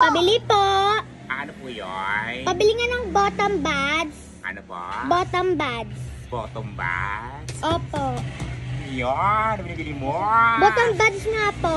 Pabili po. Ano po yun? Pabili nga ng bottom buds. Ano po? Bottom buds. Bottom buds? Opo. Yun, ano binibili mo? Bottom buds nga po.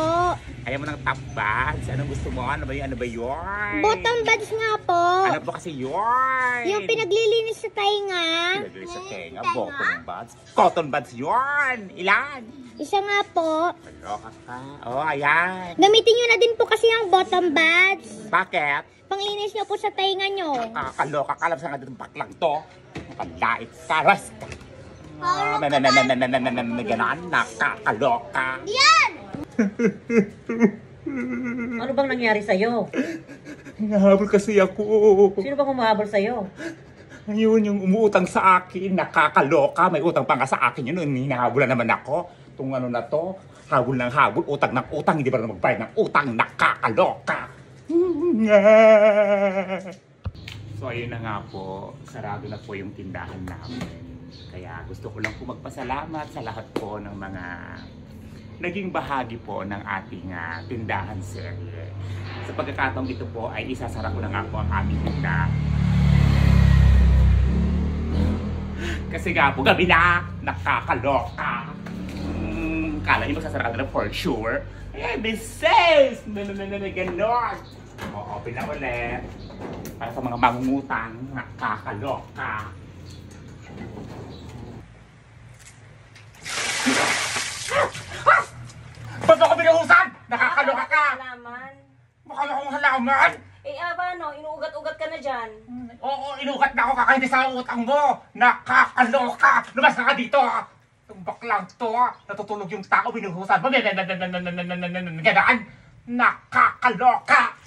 Ayaw mo ng top buds? Anong gusto mo? Ano ba yun? Ano ba yun? Bottom buds nga po. Ano po kasi yun? Yung pinaglilinis sa tainga. Pinaglilinis sa tenga, bottom buds. Cotton buds yun! Ilan? Isa nga po. Paloka ka. Oh, ayan. Gamitin nyo na din po kasi ang bottom buds. Bakit? Panglinis nyo po sa tainga nyo. Nakakaloka ka. Alam sa nga ditong baklang to. Nakalait ka. Ras ka. Ganon. Nakakaloka. Yan! Ano bang nangyari sa'yo? Hinahabol kasi ako. Sino bang humahabol sa'yo? Ayun, yung umuutang sa akin. Nakakaloka. May utang pa nga sa akin yun. Hinahabolan naman ako. Itong ano na to. Habol ng habol. Utang ng utang. Hindi ba na magbayad ng utang? Nakakaloka. So ayun na nga po, sarado na po yung tindahan namin. Kaya gusto ko lang po magpasalamat sa lahat po ng mga naging bahagi po ng ating tindahan serye. Sa pagkakataong ito po ay isasara ko na nga po ang aming tindahan. Kasi nga po gabi na, nakakaloka. Kala niyo magsasara ka na for sure. Eh, bises! Ganon! O-open na ulit. Para sa mga mangungutang, nakakaloka. Ba't ako binuhusan? Nakakaloka ka! Halaman. Mukha mo akong halaman! Eh, ano, inuugat-ugat ka na dyan. Oo, inukat na ako kakahindi sa utang mo! Nakakaloka! Lumas na ka dito! Itong baklang to, natutulog yung tao, binuhusan mo. Ganaan! Nakakaloka!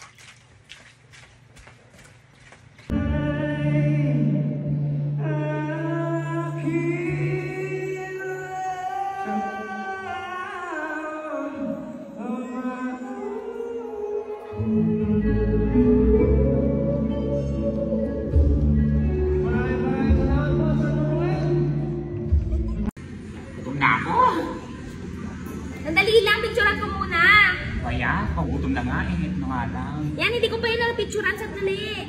Gutom na ako! Sandali lang, picturean ko muna. Kaya, pagutom na nga eh. Ito nga lang. Yan, hindi ko pa yun picturean, sandali.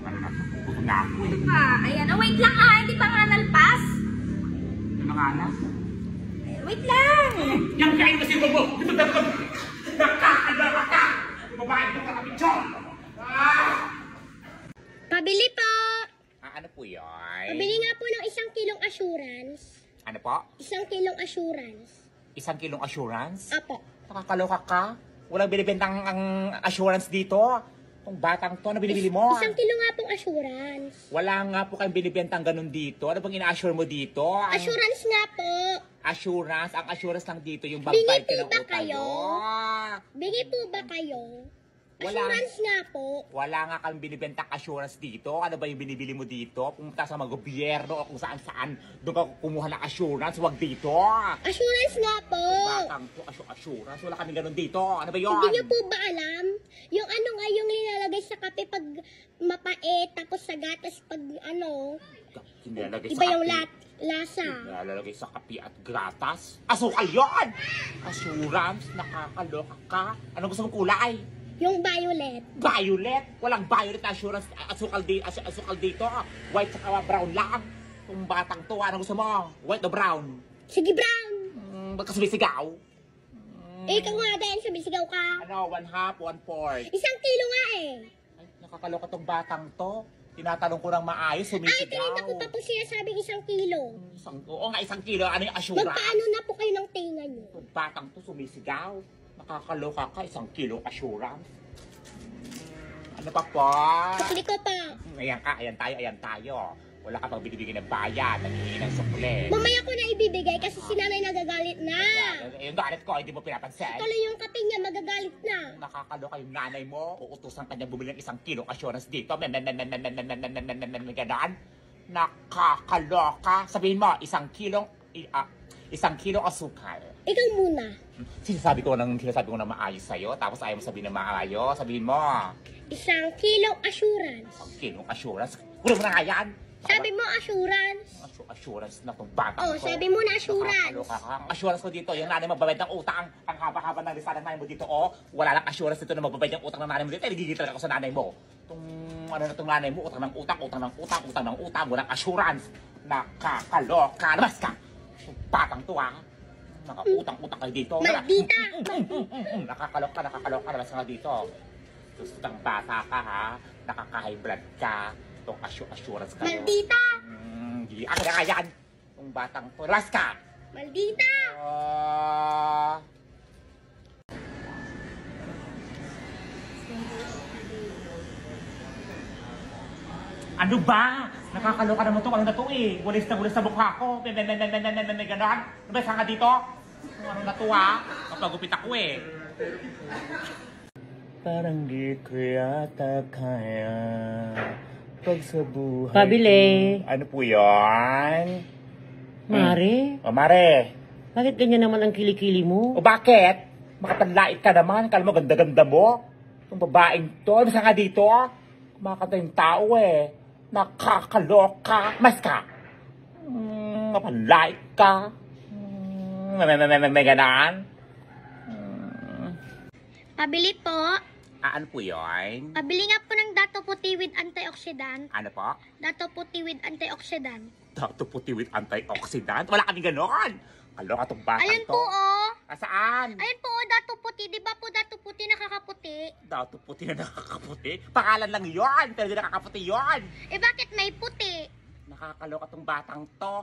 Ano na, gutom na ako eh. Ayan, wait lang hindi pa nga nalpas. Ano nga lang? Wait lang. Yung kain kasi mo! Nakakaloka ka! Babae mo ka kami dyan! Pabili po. Ano po yun? Pabili nga po ng 1 kilong assurance. Ano po? 1 kilong assurance. 1 kilong assurance? Apo. Nakakaloka ka? Walang binibentang ang assurance dito. Itong batang to, ano binibili mo? 1 kilo nga pong assurance. Wala nga po kayong binibentang ganun dito. Ano bang ina-assure mo dito? Assurance nga po. Assurance? Ang assurance lang dito yung Bingi magbayad ka po ng ba utang kayo? mo. Bigay po ba kayo? Wala. Assurance nga po. Wala nga kang binibentang assurance dito. Ano ba yung binibili mo dito? Pumunta sa mga gobyerno o kung saan-saan. Doon ka kumuha ng assurance. Huwag dito. Assurance nga po. Batang to, assurance. Wala kami ganun dito. Ano ba yun? Hindi niyo po ba alam? Yung ano nga yung nilalagay sa kape pag mapait, tapos sa gatas pag ano, Nilalagay iba sa yung kape. lasa. Nilalagay sa kape at gratas. Asukal yun! Assurance. Nakakaloka ka. Anong gusto mong kulay? Yung violet. Violet? Walang violet na assurance. Asukal dito. White saka brown lang. Kung batang to, anong gusto mo? White o brown? Sige, brown. Ba't ka sumisigaw? Eh, ikaw nga din, sumisigaw ka. Ano, 1/2, 1/4. 1 kilo nga eh. Ay, nakakaloka tong batang to. Tinatanong ko ng maayos, Ay, sumisigaw. kanina ko pa po sinasabing 1 kilo. Oo nga, 1 kilo. Ano yung assurance? Magpaano na po kayo ng tinga nyo? Itong batang to sumisigaw. Nakakaloka ka, 1 kilo assurance. Ano pa po? Sukli ko pa. Ayan tayo. Wala ka pang binibigay ng bayan, nangihingi ng sukli. Mamaya ko na ibibigay kasi si nanay nagagalit na. Yung galit ko, hindi mo pinapansin. Tuloy yung kape niya, magagalit na. Nakakaloka yung nanay mo, uutusan ka niya bumili ng 1 kilo assurance dito. Ganon. Nakakaloka. Sabihin mo, 1 kilong asukal. Ikaw muna. Sinasabi ko na maayos sa'yo, tapos ayaw mo sabihin na maayos. Sabihin mo, 1 kilong assurance. 1 kilong assurance. Kunin mo na nga yan. Sabi mo assurance. Assurance na itong bata Oh, sabi mo na assurance. Nakakaloka ka. Ang assurance ko dito, yung nanay magbabayad ng utang. Ang haba-haba ng lista ng nanay mo dito, oh. Wala lang assurance dito na magbabayad ng utang ng nanay mo dito. Nagigil talaga ako sa nanay mo. Ano na itong nanay mo, utang ng utang, utang ng utang, utang ng utang. Walang assurance. Nakakaloka. Labas ka. Itong batang to, ha. Nakautang-utang kayo dito. Maldita! Nakakaloka, nakakaloka. Labas ka nga dito. Sustang bata ka, ha. Nakaka-high blood ka. Itong assurance kayo. Maldita! Hindi. Akin na yan. Itong batang to. Labas ka. Maldita! Ano ba? Nakakaloka naman to. Ano na to eh? Walis na mukha ko. May ganon. Nabasa ka dito? Ano na to ha? Kapagupit ako eh. Parang di ko yata kaya pag sa buhay. Pabili. Ano po yan? Mare, O Mare. bakit ganyan naman ang kilikili mo? O bakit? Makapanlait ka naman. Kala mo ganda-ganda mo. Itong babaeng to. Nabasa ka dito? Kumakanta yung tao eh. Nakakaloka. Mas ka. Mapanlait ka. May ganaan. Pabili po. Ano po yun? Pabili nga po ng Dato Puti with antioxidant. Ano po? Dato Puti with antioxidant. Dato puti with antioxidant? Wala kami ganon. Kaloka itong batang Ayun to. po oh. Saan? Ayun po oh, Dato Puti. Di ba po Dato Puti nakakaputi? Dato puti na nakakaputi? Pangalan lang yun. Pero di nakakaputi yun. Eh bakit may puti? Nakakaloka itong batang to.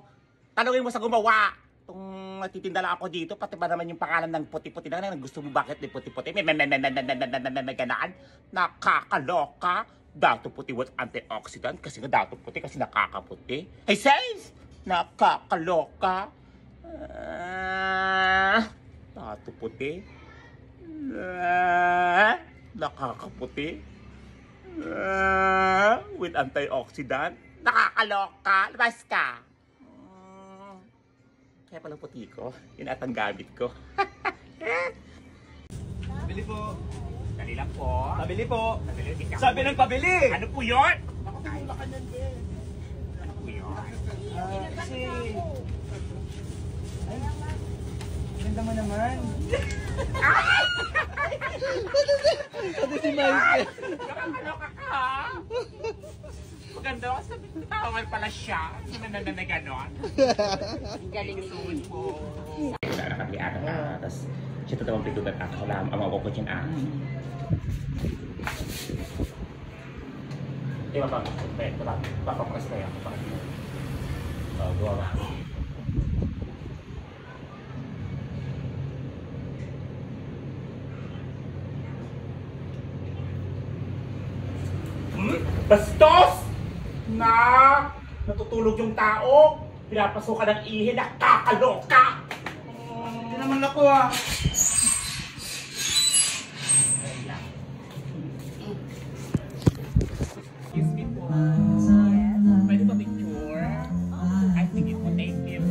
Tanungin mo sa gumawa. Itong natitinda lang ako dito, pati ba naman yung pangalan ng puti-puti na gusto mo bakit may puti-puti? May ganaan. Nakakaloka. Dato puti with antioxidant. Kasi nga dato puti kasi nakakaputi. Hey says! Nakakaloka. Dato puti. Nakakaputi. With antioxidant. Nakakaloka. Labas ka. Kaya pala puti ko. Yun at ang gamit ko. Pabili po. Dali lang po. Pabili po. Dali, ikaw. Sabi ng pabili. Ano po yun? Ano po yun? Kasi... Ganda mo naman. Sabi si Mike. Nakakaloka ka. Maganda ako sa bitawan pala siya. Na ganon. Galing po. Wala na kami ata ka. Tapos siya tatawang pitugat ako. Wala ang mga ko dyan ah. Di ba ba? Papapas na yan. Gawa ba? Bastos! Na natutulog yung tao, pinapasukan ng ihi, nakakaloka! Hindi naman ako ah. Excuse me po. Pwede ba picture? I think it would thank you.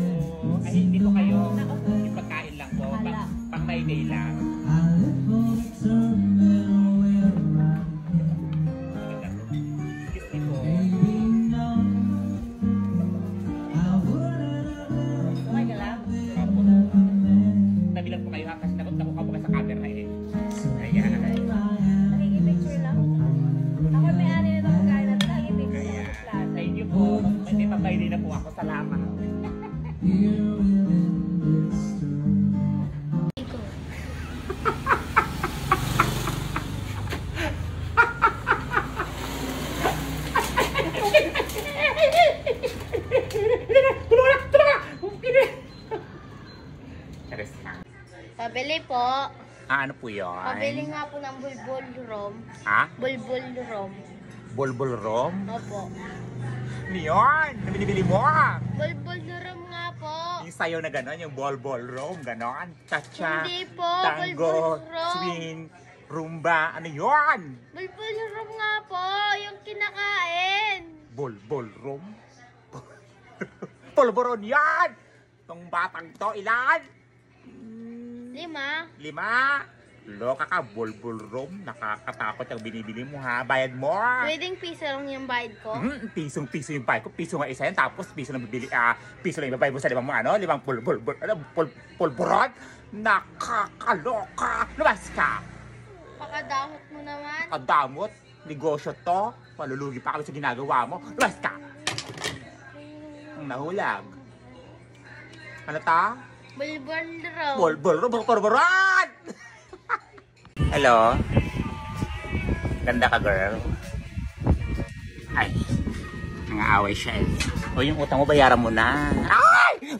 Ay, hindi po kayo. Yung pagkain lang po. Pang my day lang. Excuse me po. Okay ka lang? Opo. Tabi lang po kayo ha, kasi nakuha po kayo sa camera eh. Ayan. Nakikipicture lang. Ako may-ari na itong pagkain natin. Nakikipicture lang sa plaza. Thank you po. May pambay na po ako. Salamat. Pabili po. Ano po yun? Pabili nga po ng bulbul rom. Ha? Bulbul rom. Bulbul rom? Opo. Ano yun? Ano binibili mo? Bulbul rom nga po. Yung sayo na gano'n, yung ball rom, gano'n. Cha-cha, Hindi po, tango, bulbul rom. swing, rumba, ano yun? Bulbul rom nga po, yung kinakain. Bulbul rom? Pulburon yan! Itong batang to, ilan? 5. 5. Loka ka, bulbul-room. Nakakatakot yung binibili mo ha. Bayad mo. Pwedeng piso lang yung bayad ko. Pisong-piso yung bayad ko. Piso nga isa yan. Tapos piso lang bibili. Piso lang ibabayad mo sa limang pulburon. Nakakaloka. Lumabas ka. Pakadamot mo naman. Kadamot. Negosyo to. Palulugi pa kami sa ginagawa mo. Lumabas ka. Ang nahulag. Ano ta? Bulburon. Hello? Ganda ka, girl? Ay, nangaaway siya eh. O yung utang mo, bayaran mo na. Ay!